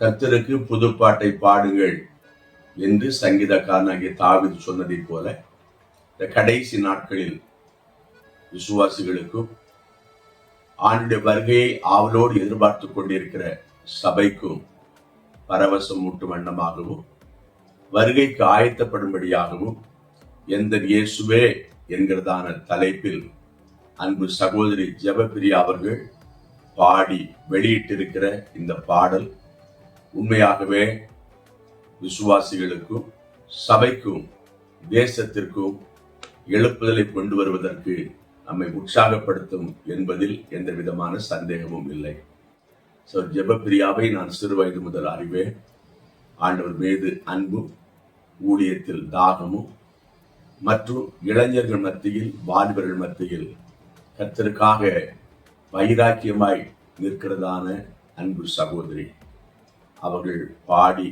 கர்த்தருக்கு புதுப்பாட்டை பாடுங்கள் என்று சங்கீதக்காரனாகிய தாவீது சொன்னதை போல இந்த கடைசி நாட்களில் விசுவாசிகளுக்கும் ஆண்டுடைய வருகையை ஆவலோடு எதிர்பார்த்து கொண்டிருக்கிற சபைக்கும் பரவசம் ஊட்டும் வண்ணமாகவும் வருகைக்கு ஆயத்தப்படும்படியாகவும் எந்த இயேசுவே என்கிறதான தலைப்பில் அன்பு சகோதரி ஜெபப்பிரியா அவர்கள் பாடி வெளியிட்டிருக்கிற இந்த பாடல் உண்மையாகவே விசுவாசிகளுக்கும் சபைக்கும் தேசத்திற்கும் எழுப்புதலை கொண்டு வருவதற்கு நம்மை உற்சாகப்படுத்தும் என்பதில் எந்த விதமான சந்தேகமும் இல்லை. ஜெபப்பிரியாவை நான் சிறு வயது முதல் அறிவேன். ஆண்டவர் மீது அன்பும் ஊழியத்தில் தாகமும் மற்றும் இளைஞர்கள் மத்தியில் வாலிபர்கள் மத்தியில் கர்த்தருக்காக வைராக்கியமாய் நிற்கிறதான அன்பு சகோதரி அவர்கள் பாடி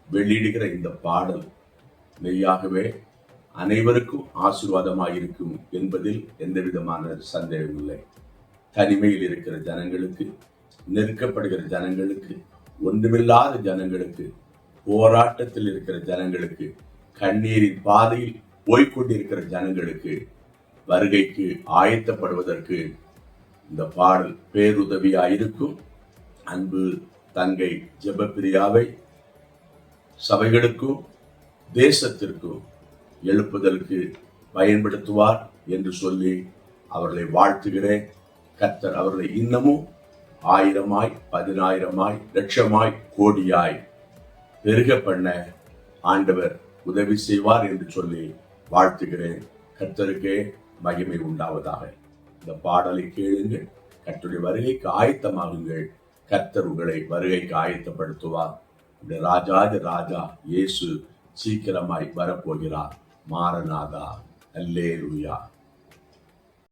வெளியிடுகிற இந்த பாடல் மெய்யாகவே அனைவருக்கும் ஆசீர்வாதமாயிருக்கும் என்பதில் எந்த விதமான சந்தேகம் இல்லை. தனிமையில் இருக்கிற ஜனங்களுக்கு, நெருக்கப்படுகிற ஜனங்களுக்கு, ஒன்றுமில்லாத ஜனங்களுக்கு, போராட்டத்தில் இருக்கிற ஜனங்களுக்கு, கண்ணீரின் பாதையில் போய்கொண்டிருக்கிற ஜனங்களுக்கு வருகைக்கு ஆயத்தப்படுவதற்கு இந்த பாடல் பேருதவியாயிருக்கும். அன்பு தங்கை ஜெபப்பிரியாவை சபைகளுக்கும் தேசத்திற்கும் எழுப்புதலுக்கு பயன்படுத்துவார் என்று சொல்லி அவர்களை வாழ்த்துகிறேன். கர்த்தர் அவர்களை இன்னமும் 1000 10,000 லட்சமாய் கோடியாய் பெருக பண்ண ஆண்டவர் உதவி செய்வார் என்று சொல்லி வாழ்த்துகிறேன். கர்த்தருக்கே மகிமை உண்டாவதாக. இந்த பாடலை கேளுங்கள். கர்த்தருடைய வருகைக்கு ஆயத்தமாகுங்கள். கர்த்தர் உங்களை வருகைக்கு ஆயத்தப்படுத்துவார். இந்த ராஜாதி ராஜா இயேசு சீக்கிரமாய் வரப்போகிறார். மாரநாதா. அல்லேலூயா.